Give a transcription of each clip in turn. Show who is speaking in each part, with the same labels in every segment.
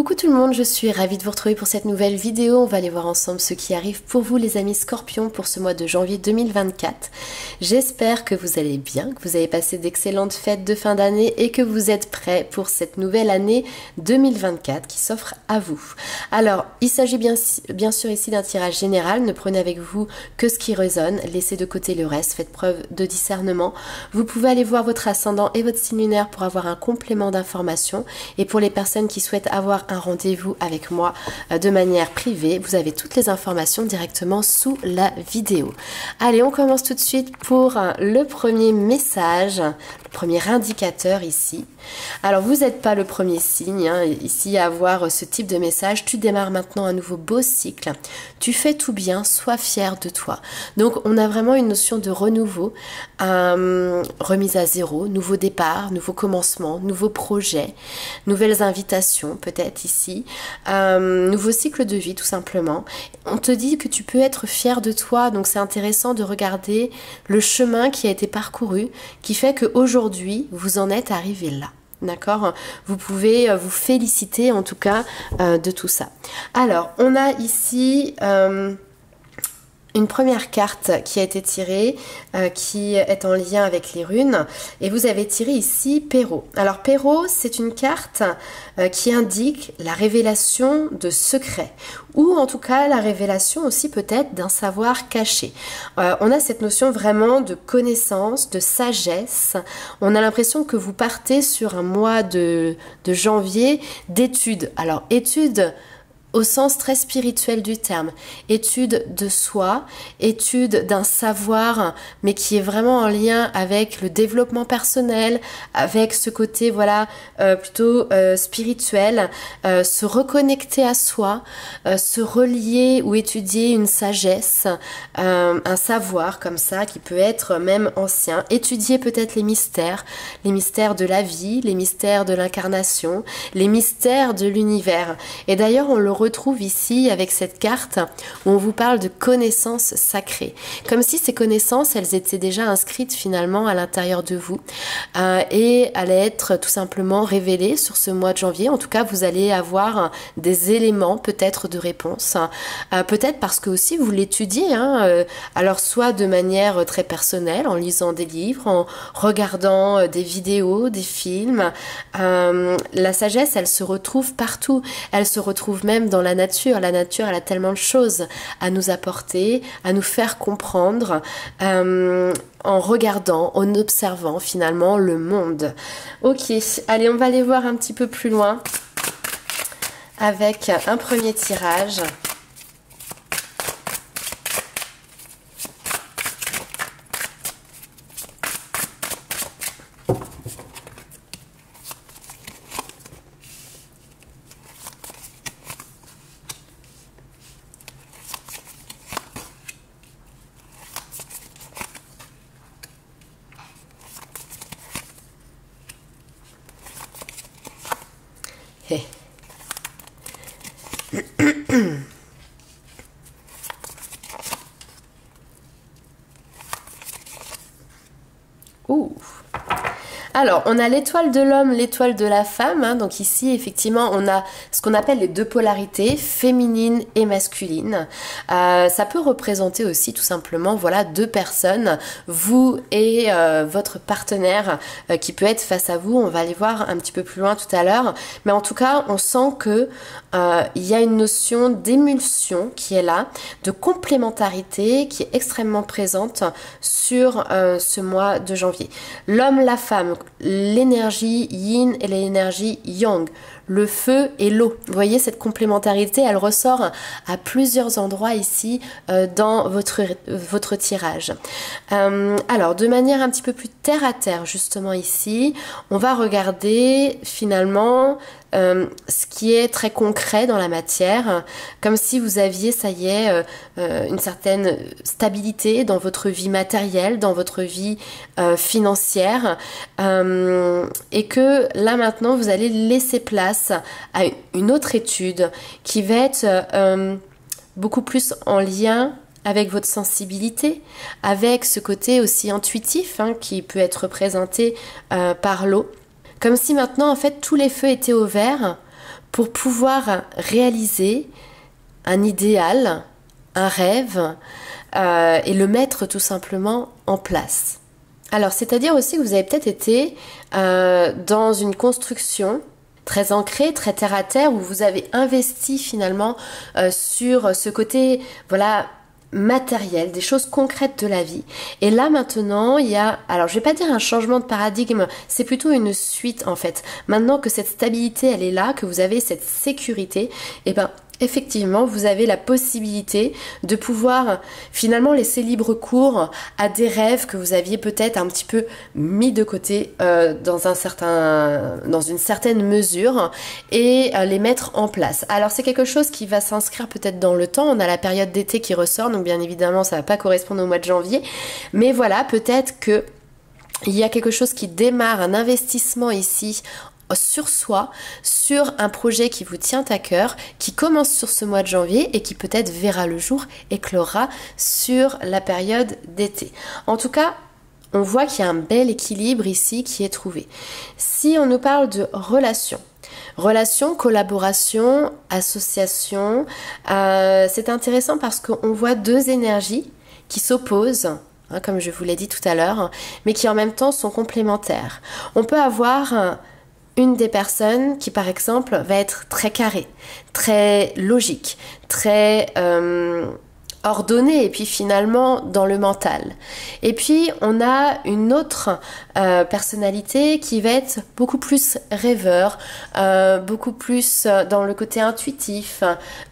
Speaker 1: Coucou tout le monde, je suis ravie de vous retrouver pour cette nouvelle vidéo. On va aller voir ensemble ce qui arrive pour vous les amis Scorpions pour ce mois de janvier 2024. J'espère que vous allez bien, que vous avez passé d'excellentes fêtes de fin d'année et que vous êtes prêts pour cette nouvelle année 2024 qui s'offre à vous. Alors, il s'agit bien sûr ici d'un tirage général. Ne prenez avec vous que ce qui résonne, laissez de côté le reste, faites preuve de discernement. Vous pouvez aller voir votre ascendant et votre signe lunaire pour avoir un complément d'information. Et pour les personnes qui souhaitent avoir un rendez-vous avec moi de manière privée, vous avez toutes les informations directement sous la vidéo. Allez, on commence tout de suite pour le premier message, le premier indicateur ici. Alors, vous n'êtes pas le premier signe ici à avoir ce type de message. Tu démarres maintenant un nouveau beau cycle. Tu fais tout bien, sois fier de toi. Donc, on a vraiment une notion de renouveau, remise à zéro, nouveau départ, nouveau commencement, nouveau projet, nouvelles invitations peut-être ici, nouveau cycle de vie tout simplement. On te dit que tu peux être fier de toi, donc c'est intéressant de regarder le chemin qui a été parcouru, qui fait qu'aujourd'hui vous en êtes arrivé là. D'accord? Vous pouvez vous féliciter en tout cas de tout ça. Alors, on a ici une première carte qui a été tirée, qui est en lien avec les runes. Et vous avez tiré ici Perrault. Alors Perrault, c'est une carte qui indique la révélation de secrets. Ou en tout cas la révélation aussi peut-être d'un savoir caché. On a cette notion vraiment de connaissance, de sagesse. On a l'impression que vous partez sur un mois de janvier d'études. Alors études au sens très spirituel du terme, étude de soi, étude d'un savoir, mais qui est vraiment en lien avec le développement personnel, avec ce côté voilà plutôt spirituel, se reconnecter à soi, se relier ou étudier une sagesse, un savoir comme ça qui peut être même ancien, étudier peut-être les mystères de la vie, les mystères de l'incarnation, les mystères de l'univers. Et d'ailleurs on le retrouve ici avec cette carte où on vous parle de connaissances sacrées. Comme si ces connaissances, elles étaient déjà inscrites finalement à l'intérieur de vous et allaient être tout simplement révélées sur ce mois de janvier. En tout cas, vous allez avoir des éléments peut-être de réponse. Peut-être parce que aussi vous l'étudiez, alors soit de manière très personnelle, en lisant des livres, en regardant des vidéos, des films. La sagesse, elle se retrouve partout. Elle se retrouve même dans la nature. La nature, elle a tellement de choses à nous apporter, à nous faire comprendre en regardant, en observant finalement le monde. Ok, allez, on va aller voir un petit peu plus loin avec un premier tirage. Ouh. Alors, on a l'étoile de l'homme, l'étoile de la femme. Donc ici, effectivement, on a ce qu'on appelle les deux polarités, féminine et masculine. Ça peut représenter aussi tout simplement, voilà, deux personnes, vous et votre partenaire qui peut être face à vous. On va aller voir un petit peu plus loin tout à l'heure. Mais en tout cas, on sent que il y a une notion d'émulsion qui est là, de complémentarité qui est extrêmement présente sur ce mois de janvier. L'homme, la femme, l'énergie yin et l'énergie yang, le feu et l'eau. Vous voyez, cette complémentarité, elle ressort à plusieurs endroits ici dans votre tirage. Alors, de manière un petit peu plus terre à terre, justement ici, on va regarder finalement ce qui est très concret dans la matière, comme si vous aviez, ça y est, une certaine stabilité dans votre vie matérielle, dans votre vie financière, et que là maintenant vous allez laisser place à une autre étude qui va être beaucoup plus en lien avec votre sensibilité, avec ce côté aussi intuitif qui peut être représenté par l'eau. Comme si maintenant, en fait, tous les feux étaient au vert pour pouvoir réaliser un idéal, un rêve, et le mettre tout simplement en place. Alors, c'est-à-dire aussi que vous avez peut-être été dans une construction très ancrée, très terre à terre, où vous avez investi finalement sur ce côté, voilà, matériel, des choses concrètes de la vie. Et là maintenant, il y a, alors je vais pas dire un changement de paradigme, c'est plutôt une suite en fait. Maintenant que cette stabilité elle est là, que vous avez cette sécurité, et ben effectivement, vous avez la possibilité de pouvoir finalement laisser libre cours à des rêves que vous aviez peut-être un petit peu mis de côté dans une certaine mesure et les mettre en place. Alors c'est quelque chose qui va s'inscrire peut-être dans le temps. On a la période d'été qui ressort, donc bien évidemment ça ne va pas correspondre au mois de janvier. Mais voilà, peut-être que il y a quelque chose qui démarre, un investissement ici sur soi, sur un projet qui vous tient à cœur, qui commence sur ce mois de janvier et qui peut-être verra le jour, éclora sur la période d'été. En tout cas, on voit qu'il y a un bel équilibre ici qui est trouvé. Si on nous parle de relations, collaboration, association, c'est intéressant parce qu'on voit deux énergies qui s'opposent, comme je vous l'ai dit tout à l'heure, mais qui en même temps sont complémentaires. On peut avoir une des personnes qui, par exemple, va être très carrée, très logique, très ordonnée, et puis finalement dans le mental. Et puis, on a une autre personnalité qui va être beaucoup plus rêveur, beaucoup plus dans le côté intuitif,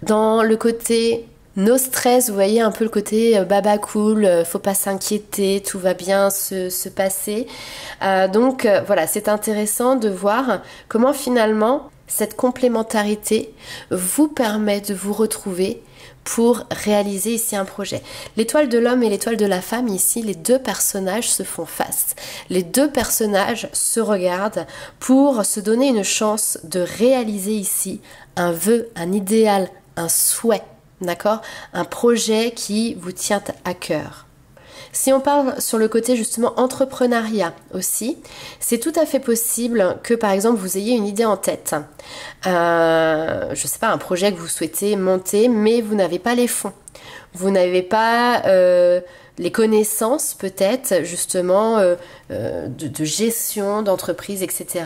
Speaker 1: dans le côté no stress, vous voyez un peu le côté baba cool, faut pas s'inquiéter, tout va bien se passer. Donc voilà, c'est intéressant de voir comment finalement cette complémentarité vous permet de vous retrouver pour réaliser ici un projet. L'étoile de l'homme et l'étoile de la femme, ici, les deux personnages se font face. Les deux personnages se regardent pour se donner une chance de réaliser ici un vœu, un idéal, un souhait. D'accord? Un projet qui vous tient à cœur. Si on parle sur le côté justement entrepreneuriat aussi, c'est tout à fait possible que par exemple vous ayez une idée en tête. Je sais pas, un projet que vous souhaitez monter, mais vous n'avez pas les fonds. Vous n'avez pas les connaissances peut-être justement de gestion d'entreprise, etc.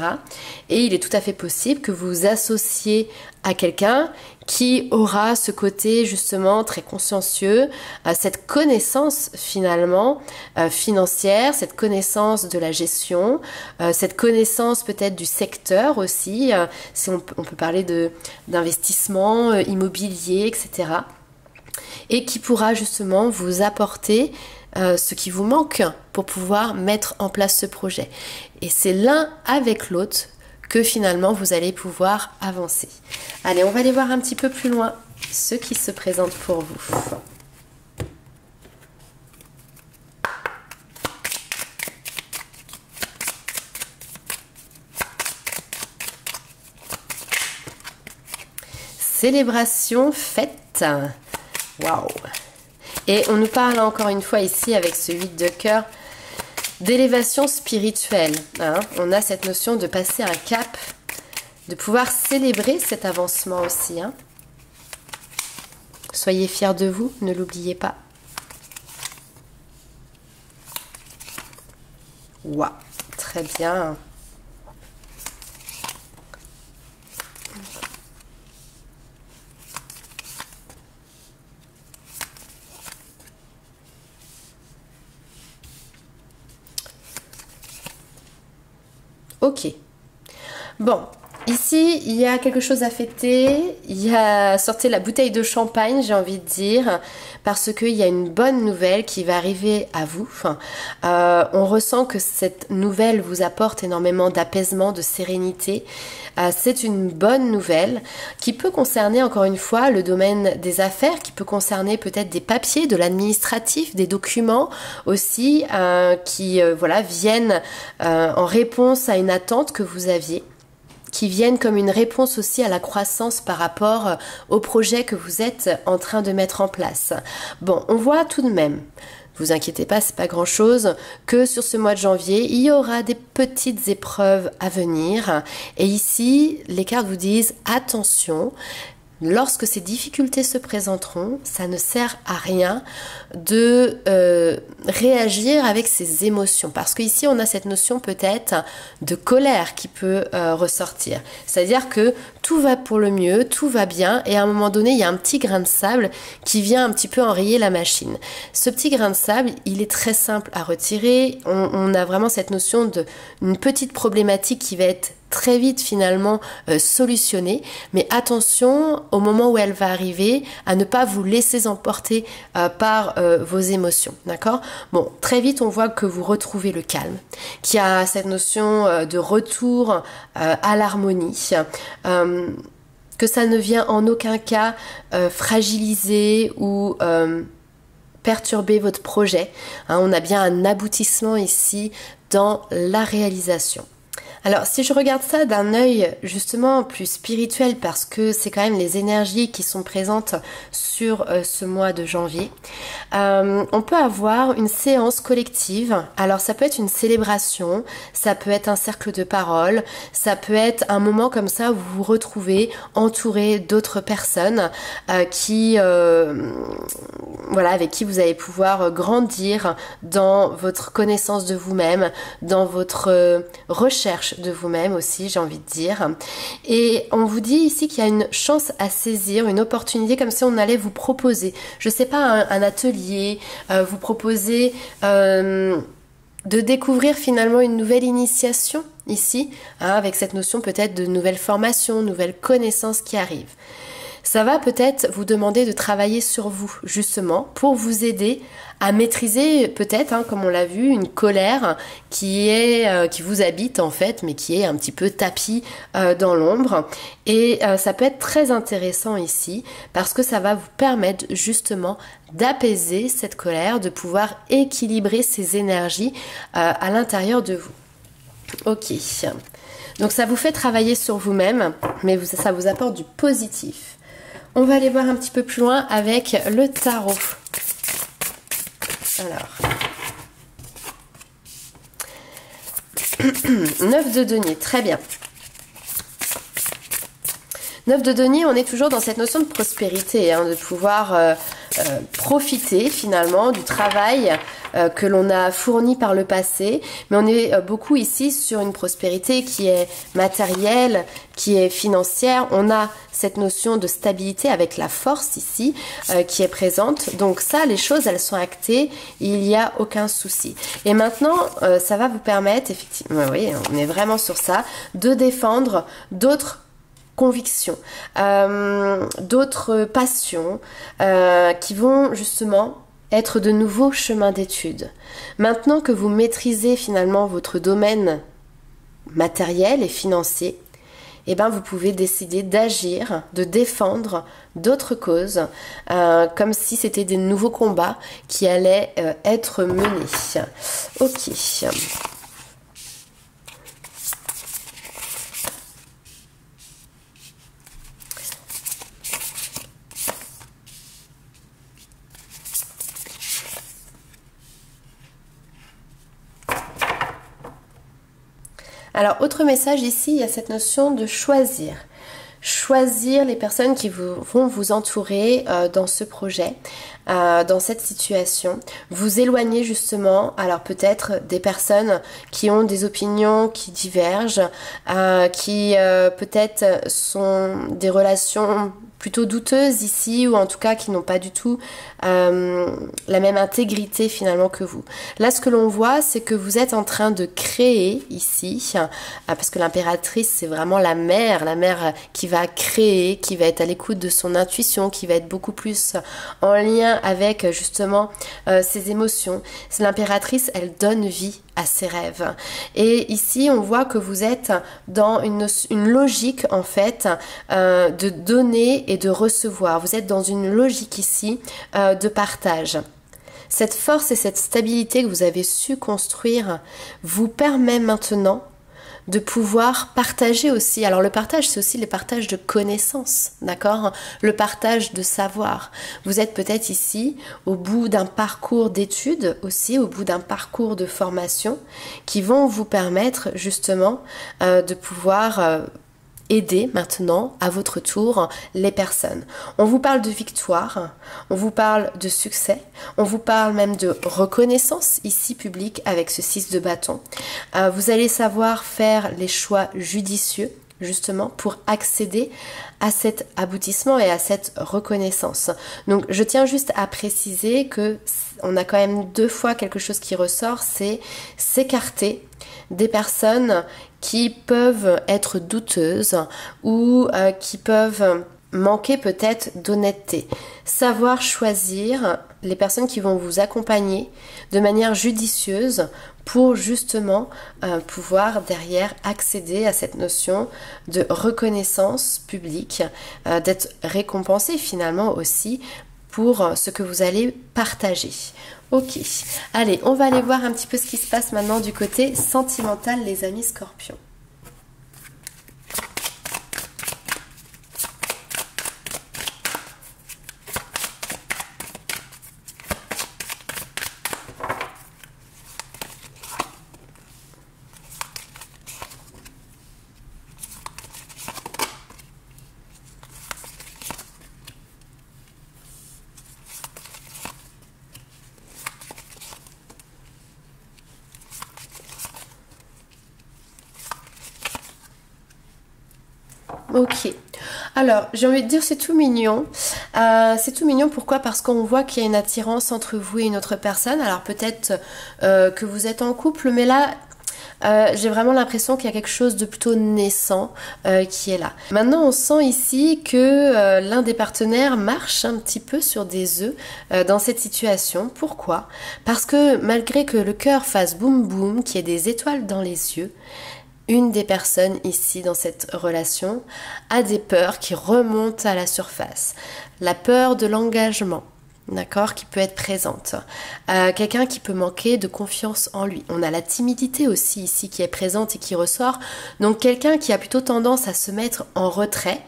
Speaker 1: Et il est tout à fait possible que vous vous associez à quelqu'un qui aura ce côté justement très consciencieux, cette connaissance finalement financière, cette connaissance de la gestion, cette connaissance peut-être du secteur aussi, si on peut parler d'investissement immobilier, etc. Et qui pourra justement vous apporter ce qui vous manque pour pouvoir mettre en place ce projet. Et c'est l'un avec l'autre que finalement vous allez pouvoir avancer. Allez, on va aller voir un petit peu plus loin ce qui se présente pour vous. Célébration, fête. Waouh! Et on nous parle encore une fois ici avec ce 8 de cœur d'élévation spirituelle. On a cette notion de passer un cap, de pouvoir célébrer cet avancement aussi. Soyez fiers de vous, ne l'oubliez pas. Waouh, très bien. Ok. Bon, ici, il y a quelque chose à fêter. Il y a sortez la bouteille de champagne, j'ai envie de dire, parce qu'il y a une bonne nouvelle qui va arriver à vous. On ressent que cette nouvelle vous apporte énormément d'apaisement, de sérénité. C'est une bonne nouvelle qui peut concerner encore une fois le domaine des affaires, qui peut concerner peut-être des papiers, de l'administratif, des documents aussi qui viennent en réponse à une attente que vous aviez, qui viennent comme une réponse aussi à la croissance par rapport au projet que vous êtes en train de mettre en place. Bon, on voit tout de même vous inquiétez pas, c'est pas grand chose, que sur ce mois de janvier, il y aura des petites épreuves à venir. Et ici, les cartes vous disent attention, lorsque ces difficultés se présenteront, ça ne sert à rien de réagir avec ses émotions. Parce qu'ici, on a cette notion peut-être de colère qui peut ressortir. C'est-à-dire que tout va pour le mieux, tout va bien, et à un moment donné, il y a un petit grain de sable qui vient un petit peu enrayer la machine. Ce petit grain de sable, il est très simple à retirer. On a vraiment cette notion d'une petite problématique qui va être très vite finalement solutionnée, mais attention au moment où elle va arriver à ne pas vous laisser emporter par vos émotions, d'accord? Bon, très vite on voit que vous retrouvez le calme, qu'il y a cette notion de retour à l'harmonie, que ça ne vient en aucun cas fragiliser ou perturber votre projet, hein, on a bien un aboutissement ici dans la réalisation. Alors, si je regarde ça d'un œil justement plus spirituel, parce que c'est quand même les énergies qui sont présentes sur ce mois de janvier, on peut avoir une séance collective. Alors, ça peut être une célébration, ça peut être un cercle de parole, ça peut être un moment comme ça où vous vous retrouvez entouré d'autres personnes voilà, avec qui vous allez pouvoir grandir dans votre connaissance de vous-même, dans votre recherche de vous-même aussi, j'ai envie de dire. Et on vous dit ici qu'il y a une chance à saisir, une opportunité, comme si on allait vous proposer, je sais pas, un atelier, vous proposer de découvrir finalement une nouvelle initiation ici, hein, avec cette notion peut-être de nouvelles formations, nouvelles connaissances qui arrivent. Ça va peut-être vous demander de travailler sur vous, justement, pour vous aider à maîtriser peut-être, hein, comme on l'a vu, une colère qui vous habite en fait, mais qui est un petit peu tapie dans l'ombre. Et ça peut être très intéressant ici, parce que ça va vous permettre justement d'apaiser cette colère, de pouvoir équilibrer ces énergies à l'intérieur de vous. Ok, donc ça vous fait travailler sur vous-même, mais ça vous apporte du positif. On va aller voir un petit peu plus loin avec le tarot. Alors, 9 de denier, très bien. 9 de denier, on est toujours dans cette notion de prospérité, hein, de pouvoir profiter finalement du travail que l'on a fourni par le passé, mais on est beaucoup ici sur une prospérité qui est matérielle, qui est financière. On a cette notion de stabilité avec la force ici qui est présente. Donc ça, les choses, elles sont actées, il n'y a aucun souci. Et maintenant, ça va vous permettre, effectivement, oui, on est vraiment sur ça, de défendre d'autres convictions, d'autres passions qui vont justement être de nouveaux chemins d'études. Maintenant que vous maîtrisez finalement votre domaine matériel et financier, eh ben vous pouvez décider d'agir, de défendre d'autres causes, comme si c'était des nouveaux combats qui allaient être menés. Ok. Alors, autre message ici, il y a cette notion de choisir. Choisir les personnes qui vont vous entourer dans ce projet, dans cette situation. Vous éloigner justement, alors peut-être des personnes qui ont des opinions qui divergent, qui peut-être sont des relations plutôt douteuses ici, ou en tout cas qui n'ont pas du tout la même intégrité finalement que vous. Là, ce que l'on voit, c'est que vous êtes en train de créer ici, parce que l'impératrice, c'est vraiment la mère qui va créer, qui va être à l'écoute de son intuition, qui va être beaucoup plus en lien avec justement ses émotions. L'impératrice, elle donne vie à ses rêves. Et ici, on voit que vous êtes dans une logique en fait de donner et de recevoir. Vous êtes dans une logique ici de partage. Cette force et cette stabilité que vous avez su construire vous permet maintenant de pouvoir partager aussi. Alors le partage, c'est aussi le partage de connaissances, d'accord? Le partage de savoir. Vous êtes peut-être ici au bout d'un parcours d'études aussi, au bout d'un parcours de formation qui vont vous permettre justement de pouvoir aider maintenant à votre tour les personnes. On vous parle de victoire, on vous parle de succès, on vous parle même de reconnaissance ici publique avec ce 6 de bâton. Vous allez savoir faire les choix judicieux justement pour accéder à cet aboutissement et à cette reconnaissance. Donc je tiens juste à préciser que on a quand même 2 fois quelque chose qui ressort, c'est s'écarter des personnes qui peuvent être douteuses ou qui peuvent manquer peut-être d'honnêteté. Savoir choisir les personnes qui vont vous accompagner de manière judicieuse pour justement pouvoir derrière accéder à cette notion de reconnaissance publique, d'être récompensé finalement aussi pour ce que vous allez partager. Ok, allez, on va aller voir un petit peu ce qui se passe maintenant du côté sentimental, les amis Scorpions. Ok, alors j'ai envie de dire c'est tout mignon. C'est tout mignon, pourquoi? Parce qu'on voit qu'il y a une attirance entre vous et une autre personne. Alors peut-être que vous êtes en couple, mais là j'ai vraiment l'impression qu'il y a quelque chose de plutôt naissant qui est là. Maintenant on sent ici que l'un des partenaires marche un petit peu sur des œufs dans cette situation. Pourquoi? Parce que malgré que le cœur fasse boum boum, qu'il y ait des étoiles dans les yeux, une des personnes ici dans cette relation a des peurs qui remontent à la surface. La peur de l'engagement, d'accord, qui peut être présente. Quelqu'un qui peut manquer de confiance en lui. On a la timidité aussi ici qui est présente et qui ressort. Donc quelqu'un qui a plutôt tendance à se mettre en retrait.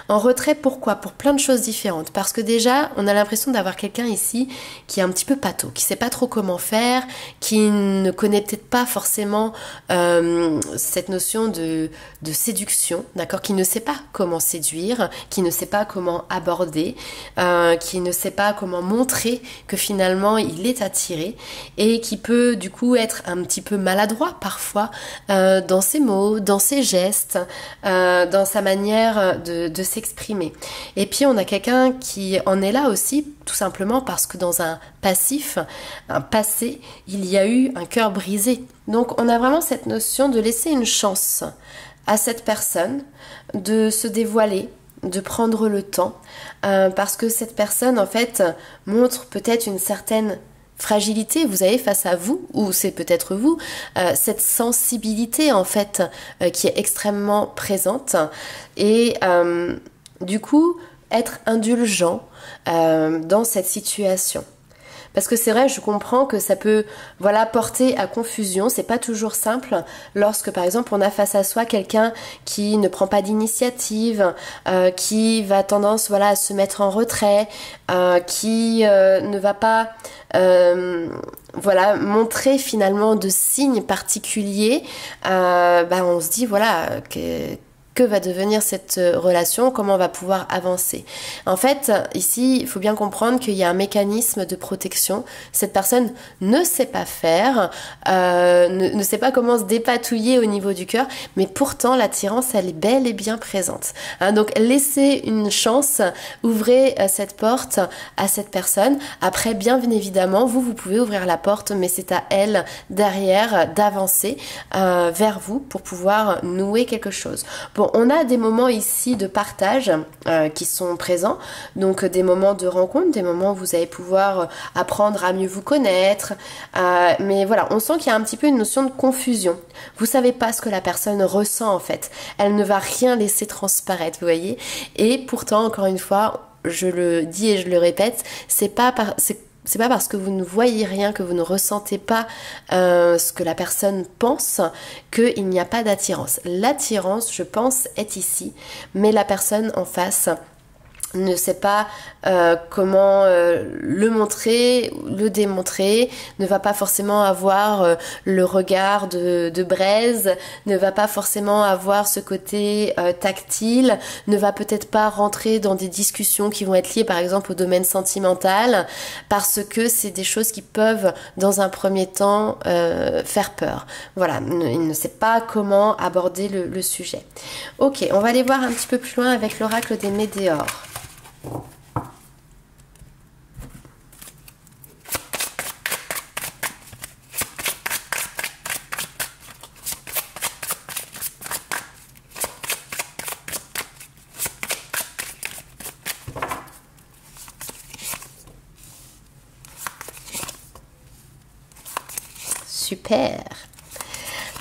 Speaker 1: En retrait pourquoi? Pour plein de choses différentes. Parce que déjà, on a l'impression d'avoir quelqu'un ici qui est un petit peu pâteau, qui sait pas trop comment faire, qui ne connaît peut-être pas forcément cette notion de séduction, d'accord, qui ne sait pas comment séduire, qui ne sait pas comment aborder, qui ne sait pas comment montrer que finalement il est attiré et qui peut du coup être un petit peu maladroit parfois dans ses mots, dans ses gestes, dans sa manière de s'exprimer. Et puis on a quelqu'un qui en est là aussi tout simplement parce que dans un passif, un passé, il y a eu un cœur brisé. Donc on a vraiment cette notion de laisser une chance à cette personne de se dévoiler, de prendre le temps, parce que cette personne en fait montre peut-être une certaine fragilité, vous avez face à vous, ou c'est peut-être vous, cette sensibilité en fait qui est extrêmement présente et du coup être indulgent dans cette situation. Parce que c'est vrai, je comprends que ça peut porter à confusion, c'est pas toujours simple lorsque par exemple on a face à soi quelqu'un qui ne prend pas d'initiative, qui va tendance à se mettre en retrait, qui ne va pas montrer finalement de signes particuliers. On se dit que va devenir cette relation, comment on va pouvoir avancer. En fait, ici, il faut bien comprendre qu'il y a un mécanisme de protection. Cette personne ne sait pas faire, ne sait pas comment se dépatouiller au niveau du cœur, mais pourtant l'attirance, elle est bel et bien présente. Donc, laissez une chance, ouvrez cette porte à cette personne. Après, bien évidemment, vous pouvez ouvrir la porte, mais c'est à elle, derrière, d'avancer vers vous pour pouvoir nouer quelque chose. Bon, on a des moments ici de partage qui sont présents, donc des moments de rencontre, des moments où vous allez pouvoir apprendre à mieux vous connaître, mais voilà, on sent qu'il y a un petit peu une notion de confusion. Vous savez pas ce que la personne ressent en fait, elle ne va rien laisser transparaître, vous voyez, et pourtant, encore une fois, je le dis et je le répète, c'est c'est pas parce que vous ne voyez rien, que vous ne ressentez pas ce que la personne pense, qu'il n'y a pas d'attirance. L'attirance, je pense, est ici, mais la personne en face ne sait pas comment le montrer, le démontrer, ne va pas forcément avoir le regard de braise, ne va pas forcément avoir ce côté tactile, ne va peut-être pas rentrer dans des discussions qui vont être liées par exemple au domaine sentimental, parce que c'est des choses qui peuvent dans un premier temps faire peur. Voilà, il ne sait pas comment aborder le sujet. Ok, on va aller voir un petit peu plus loin avec l'oracle des Météores. Super.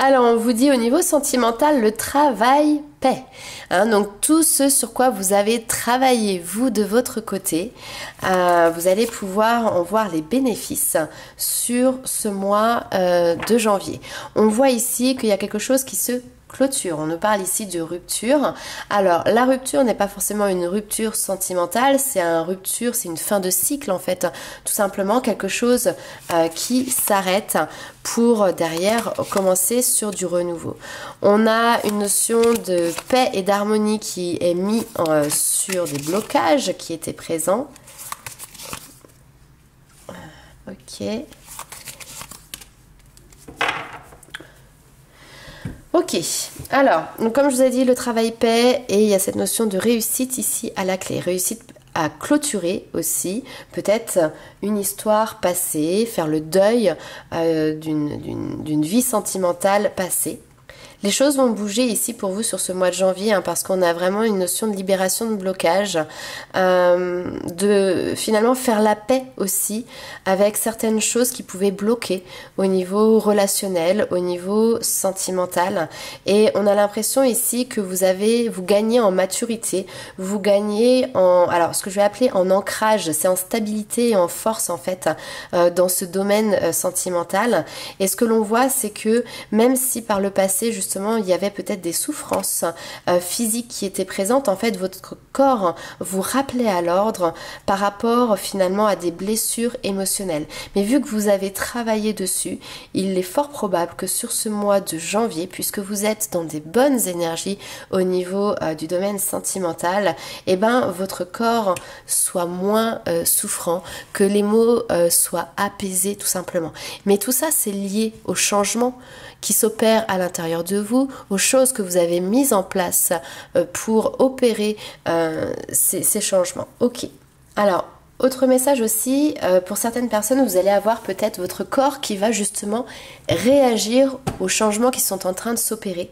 Speaker 1: Alors, on vous dit au niveau sentimental, le travail paie. Hein, donc, tout ce sur quoi vous avez travaillé, vous, de votre côté, vous allez pouvoir en voir les bénéfices sur ce mois de janvier. On voit ici qu'il y a quelque chose qui se clôture. On nous parle ici de rupture. Alors, la rupture n'est pas forcément une rupture sentimentale, c'est une fin de cycle en fait. Tout simplement quelque chose qui s'arrête pour derrière commencer sur du renouveau. On a une notion de paix et d'harmonie qui est mise sur des blocages qui étaient présents. Ok. Ok, alors, donc comme je vous ai dit, le travail paie et il y a cette notion de réussite ici à la clé. Réussite à clôturer aussi, peut-être une histoire passée, faire le deuil d'une vie sentimentale passée. Les choses vont bouger ici pour vous sur ce mois de janvier hein, parce qu'on a vraiment une notion de libération de blocage, de finalement faire la paix aussi avec certaines choses qui pouvaient bloquer au niveau relationnel, au niveau sentimental. Et on a l'impression ici que vous gagnez en maturité, vous gagnez alors ce que je vais appeler en ancrage, c'est en stabilité et en force en fait dans ce domaine sentimental. Et ce que l'on voit, c'est que même si par le passé justement il y avait peut-être des souffrances physiques qui étaient présentes, en fait votre corps vous rappelait à l'ordre par rapport finalement à des blessures émotionnelles. Mais vu que vous avez travaillé dessus, il est fort probable que sur ce mois de janvier, puisque vous êtes dans des bonnes énergies au niveau du domaine sentimental, eh ben votre corps soit moins souffrant, que les maux soient apaisés tout simplement. Mais tout ça c'est lié au changement qui s'opère à l'intérieur de vous, aux choses que vous avez mises en place pour opérer ces changements. Ok, alors autre message aussi, pour certaines personnes, vous allez avoir peut-être votre corps qui va justement réagir aux changements qui sont en train de s'opérer.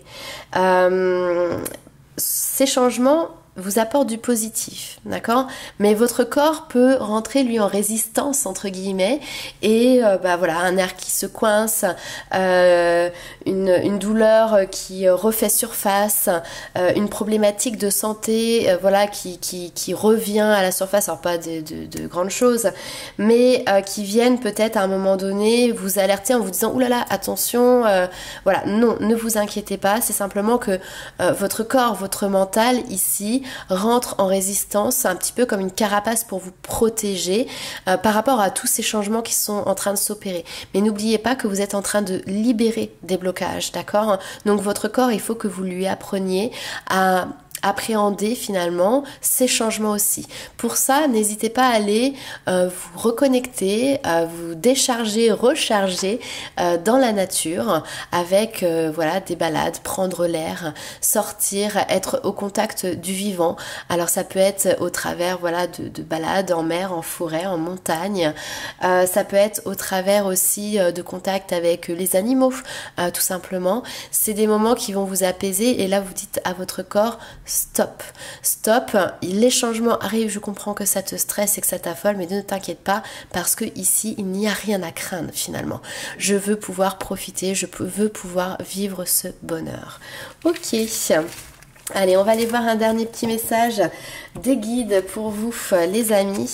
Speaker 1: Ces changements vous apporte du positif, d'accord? Mais votre corps peut rentrer lui en résistance entre guillemets et voilà, un nerf qui se coince, une douleur qui refait surface, une problématique de santé voilà qui revient à la surface, alors pas de grandes choses, mais qui viennent peut-être à un moment donné vous alerter en vous disant oulala attention, voilà, non, ne vous inquiétez pas, c'est simplement que votre corps, votre mental ici rentre en résistance, un petit peu comme une carapace pour vous protéger par rapport à tous ces changements qui sont en train de s'opérer. Mais n'oubliez pas que vous êtes en train de libérer des blocages, d'accord? Donc votre corps, il faut que vous lui appreniez à appréhender finalement ces changements aussi. Pour ça, n'hésitez pas à aller vous reconnecter, à vous décharger, recharger dans la nature avec voilà des balades, prendre l'air, sortir, être au contact du vivant. Alors ça peut être au travers voilà de balades en mer, en forêt, en montagne. Ça peut être au travers aussi de contact avec les animaux, tout simplement. C'est des moments qui vont vous apaiser et là vous dites à votre corps stop, stop, les changements arrivent, je comprends que ça te stresse et que ça t'affole, mais ne t'inquiète pas parce que ici il n'y a rien à craindre finalement. Je veux pouvoir profiter, je veux pouvoir vivre ce bonheur. Ok, allez, on va aller voir un dernier petit message des guides pour vous les amis.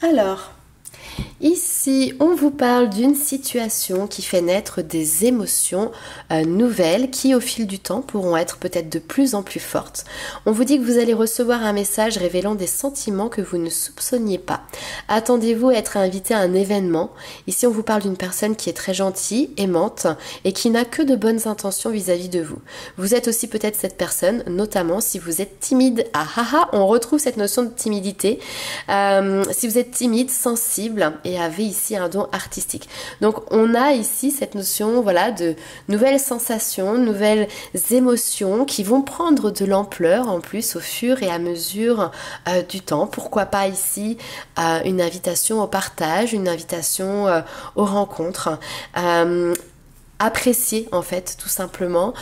Speaker 1: Alors, ici, on vous parle d'une situation qui fait naître des émotions nouvelles qui, au fil du temps, pourront être peut-être de plus en plus fortes. On vous dit que vous allez recevoir un message révélant des sentiments que vous ne soupçonniez pas. Attendez-vous à être invité à un événement. Ici, on vous parle d'une personne qui est très gentille, aimante et qui n'a que de bonnes intentions vis-à-vis de vous. Vous êtes aussi peut-être cette personne, notamment si vous êtes timide. Ah ah ah, on retrouve cette notion de timidité. Si vous êtes timide, sensible et avez ici un don artistique. Donc on a ici cette notion voilà de nouvelles sensations, nouvelles émotions qui vont prendre de l'ampleur en plus au fur et à mesure du temps. Pourquoi pas ici une invitation au partage, une invitation aux rencontres. Apprécier en fait tout simplement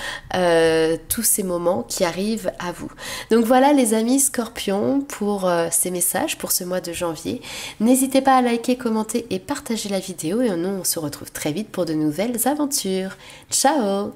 Speaker 1: tous ces moments qui arrivent à vous. Donc voilà les amis Scorpions pour ces messages pour ce mois de janvier. N'hésitez pas à liker, commenter et partager la vidéo et nous on se retrouve très vite pour de nouvelles aventures. Ciao!